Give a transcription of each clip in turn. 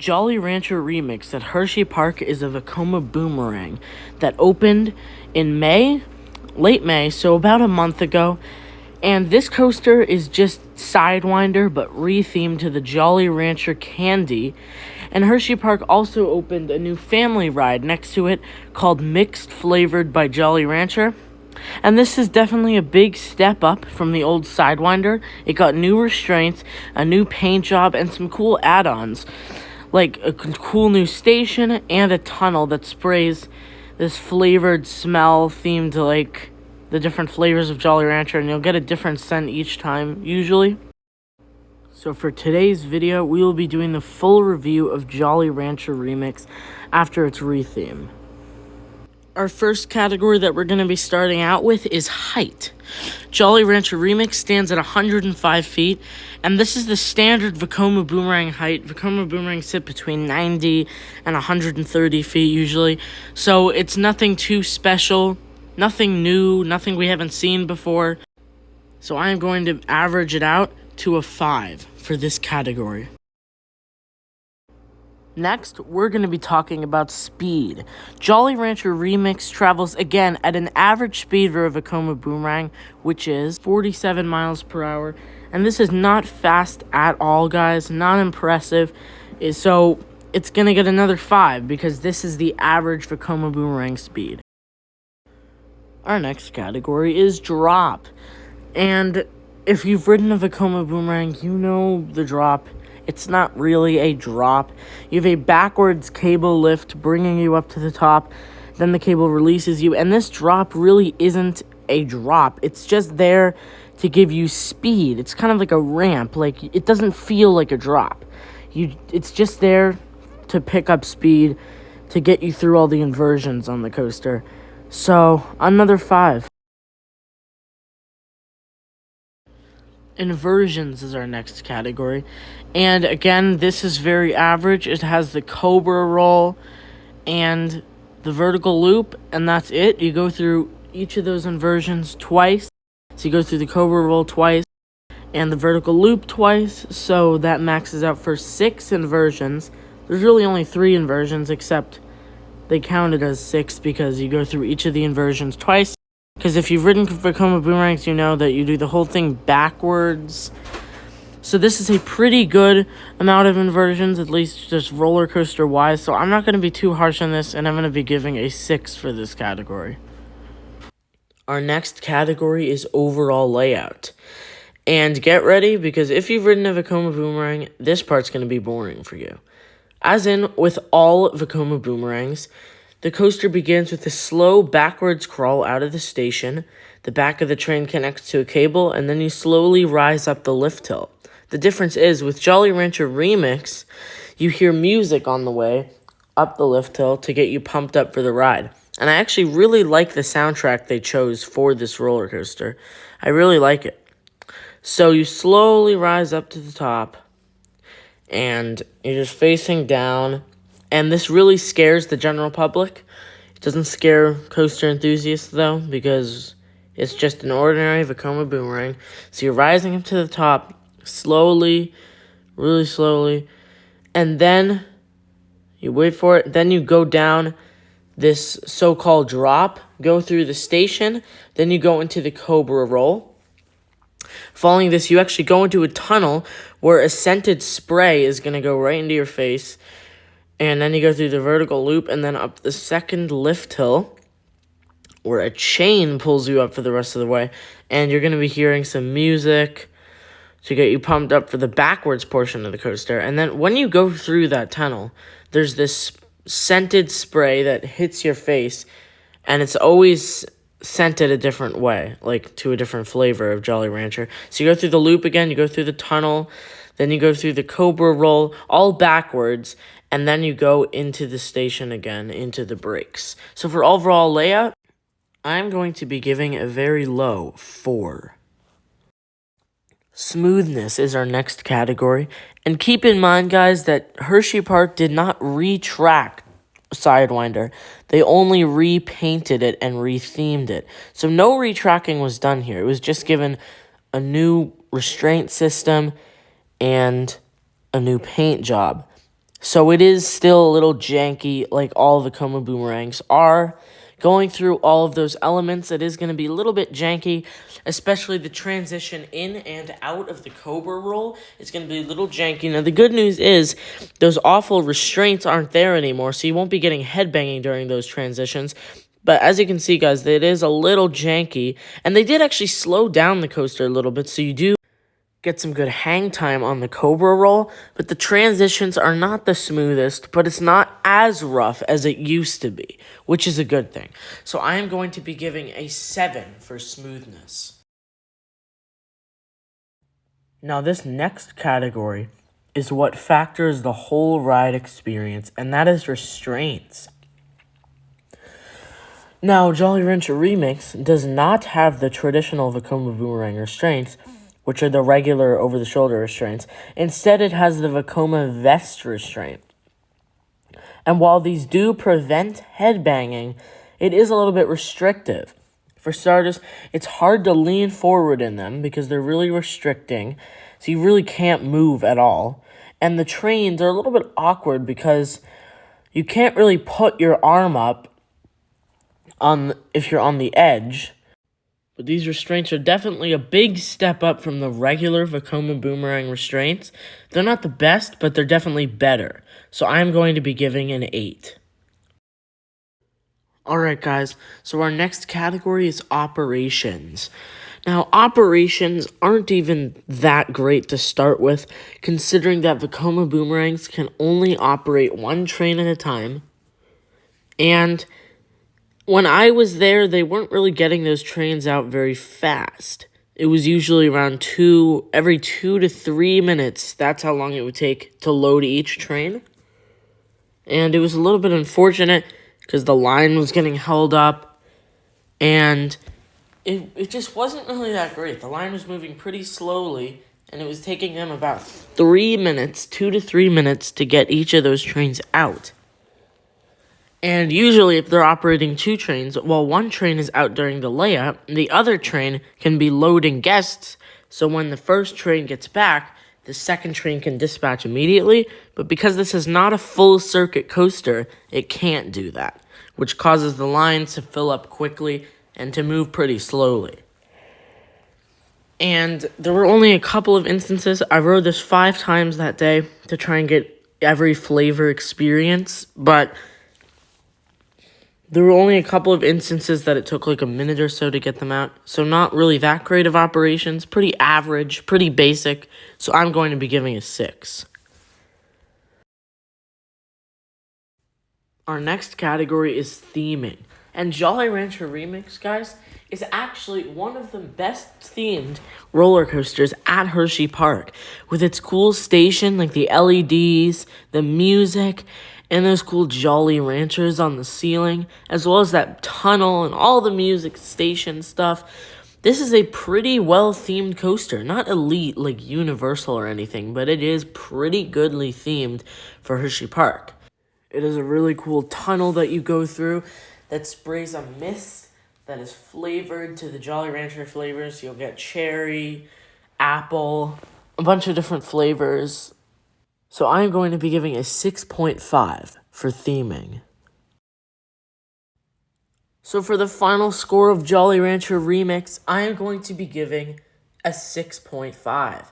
Jolly Rancher Remix at Hershey Park is a Vekoma Boomerang that opened in May, late May, so about a month ago. And this coaster is just Sidewinder, but rethemed to the Jolly Rancher candy. And Hershey Park also opened a new family ride next to it called Mixed Flavored by Jolly Rancher. And this is definitely a big step up from the old Sidewinder. It got new restraints, a new paint job, and some cool add-ons, like a cool new station and a tunnel that sprays this flavored smell themed to like the different flavors of Jolly Rancher, and you'll get a different scent each time, usually. So for today's video, we will be doing the full review of Jolly Rancher Remix after its retheme. Our first category that we're going to be starting out with is height. Jolly Rancher Remix stands at 105 feet, and this is the standard Vekoma Boomerang height. Vekoma Boomerangs sit between 90 and 130 feet usually, so it's nothing too special, nothing new, nothing we haven't seen before. So I am going to average it out to a 5 for this category. Next, we're going to be talking about speed. Jolly Rancher Remix travels again at an average speed for a Vekoma Boomerang, which is 47 miles per hour. And this is not fast at all, guys. Not impressive. So it's going to get another 5 because this is the average Vekoma Boomerang speed. Our next category is drop. And if you've ridden a Vekoma Boomerang, you know the drop. It's not really a drop. You have a backwards cable lift bringing you up to the top. Then the cable releases you. And this drop really isn't a drop. It's just there to give you speed. It's kind of like a ramp. Like, it doesn't feel like a drop. It's just there to pick up speed, to get you through all the inversions on the coaster. So, another 5. Inversions is our next category, and again, this is very average. It has the Cobra roll and the vertical loop, and that's it. You go through each of those inversions twice. So you go through the Cobra roll twice and the vertical loop twice, so that maxes out for 6 inversions. There's really only 3 inversions, except they count it as 6 because you go through each of the inversions twice. Because if you've ridden Vekoma Boomerangs, you know that you do the whole thing backwards. So this is a pretty good amount of inversions, at least just roller coaster wise. So I'm not going to be too harsh on this, and I'm going to be giving a 6 for this category. Our next category is overall layout. And get ready, because if you've ridden a Vekoma Boomerang, this part's going to be boring for you. As in, with all Vekoma Boomerangs, the coaster begins with a slow backwards crawl out of the station. The back of the train connects to a cable, and then you slowly rise up the lift hill. The difference is, with Jolly Rancher Remix, you hear music on the way up the lift hill to get you pumped up for the ride. And I actually really like the soundtrack they chose for this roller coaster. I really like it. So you slowly rise up to the top, and you're just facing down. And this really scares the general public. It doesn't scare coaster enthusiasts, though, because it's just an ordinary Vekoma Boomerang. So you're rising up to the top slowly, really slowly, and then you wait for it. Then you go down this so-called drop, go through the station, then you go into the Cobra roll. Following this, you actually go into a tunnel where a scented spray is going to go right into your face. And then you go through the vertical loop and then up the second lift hill where a chain pulls you up for the rest of the way. And you're going to be hearing some music to get you pumped up for the backwards portion of the coaster. And then when you go through that tunnel, there's this scented spray that hits your face. And it's always scented a different way, like to a different flavor of Jolly Rancher. So you go through the loop again, you go through the tunnel, then you go through the Cobra roll, all backwards. And then you go into the station again, into the brakes. So for overall layout, I'm going to be giving a very low 4. Smoothness is our next category. And keep in mind, guys, that Hershey Park did not retrack Sidewinder. They only repainted it and rethemed it. So no retracking was done here. It was just given a new restraint system and a new paint job. So it is still a little janky, like all Vekoma Boomerangs are. Going through all of those elements, it is going to be a little bit janky, especially the transition in and out of the Cobra roll. It's going to be a little janky. Now, the good news is those awful restraints aren't there anymore, so you won't be getting headbanging during those transitions. But as you can see, guys, it is a little janky, and they did actually slow down the coaster a little bit, so you do get some good hang time on the Cobra roll, but the transitions are not the smoothest, but it's not as rough as it used to be, which is a good thing. So I am going to be giving a 7 for smoothness. Now this next category is what factors the whole ride experience, and that is restraints. Now, Jolly Rancher Remix does not have the traditional Vekoma Boomerang restraints, which are the regular over-the-shoulder restraints. Instead, it has the Vekoma Vest restraint. And while these do prevent headbanging, it is a little bit restrictive. For starters, it's hard to lean forward in them because they're really restricting, so you really can't move at all. And the trains are a little bit awkward because you can't really put your arm up if you're on the edge. But these restraints are definitely a big step up from the regular Vekoma Boomerang restraints. They're not the best, but they're definitely better. So I'm going to be giving an 8. Alright guys, so our next category is operations. Now, operations aren't even that great to start with, considering that Vekoma Boomerangs can only operate one train at a time. And when I was there, they weren't really getting those trains out very fast. It was usually around every 2 to 3 minutes. That's how long it would take to load each train. And it was a little bit unfortunate because the line was getting held up. And it just wasn't really that great. The line was moving pretty slowly. And it was taking them about 3 minutes, 2 to 3 minutes to get each of those trains out. And usually if they're operating 2 trains, while one train is out during the layup, the other train can be loading guests, so when the first train gets back, the second train can dispatch immediately, but because this is not a full circuit coaster, it can't do that, which causes the lines to fill up quickly and to move pretty slowly. And there were only a couple of instances. I rode this 5 times that day to try and get every flavor experience, but there were only a couple of instances that it took like a minute or so to get them out. So not really that great of operations. Pretty average, pretty basic. So I'm going to be giving a 6. Our next category is theming. And Jolly Rancher Remix, guys, is actually one of the best themed roller coasters at Hershey Park. With its cool station, like the LEDs, the music, and those cool Jolly Ranchers on the ceiling, as well as that tunnel and all the music station stuff. This is a pretty well-themed coaster. Not elite like Universal or anything, but it is pretty goodly themed for Hershey Park. It is a really cool tunnel that you go through that sprays a mist that is flavored to the Jolly Rancher flavors. You'll get cherry, apple, a bunch of different flavors. So I'm going to be giving a 6.5 for theming. So for the final score of Jolly Rancher Remix, I am going to be giving a 6.5.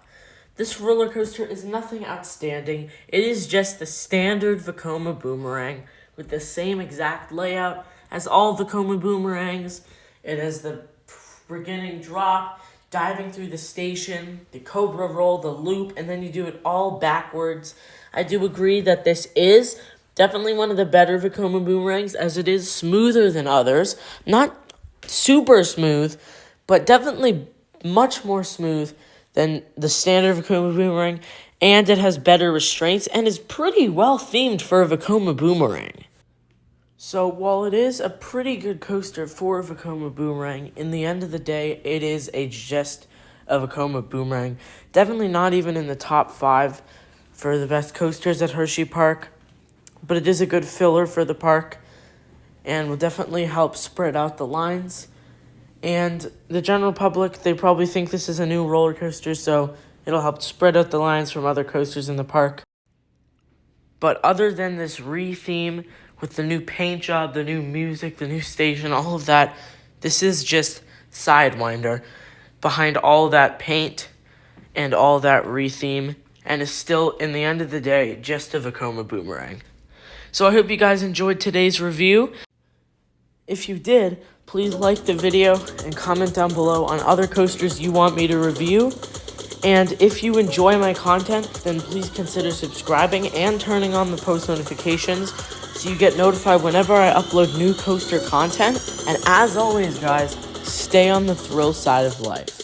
This roller coaster is nothing outstanding. It is just the standard Vekoma Boomerang with the same exact layout as all Vekoma Boomerangs. It has the beginning drop, diving through the station, the Cobra roll, the loop, and then you do it all backwards. I do agree that this is definitely one of the better Vekoma Boomerangs, as it is smoother than others. Not super smooth, but definitely much more smooth than the standard Vekoma Boomerang, and it has better restraints and is pretty well themed for a Vekoma Boomerang. So while it is a pretty good coaster for a Vekoma Boomerang, in the end of the day, it is just a Vekoma Boomerang. Definitely not even in the top 5 for the best coasters at Hershey Park, but it is a good filler for the park and will definitely help spread out the lines. And the general public, they probably think this is a new roller coaster, so it'll help spread out the lines from other coasters in the park. But other than this re-theme with the new paint job, the new music, the new station, all of that, this is just Sidewinder behind all that paint and all that re-theme, and is still, in the end of the day, just a Vekoma Boomerang. So I hope you guys enjoyed today's review. If you did, please like the video and comment down below on other coasters you want me to review. And if you enjoy my content, then please consider subscribing and turning on the post notifications so you get notified whenever I upload new coaster content. And as always, guys, stay on the thrill side of life.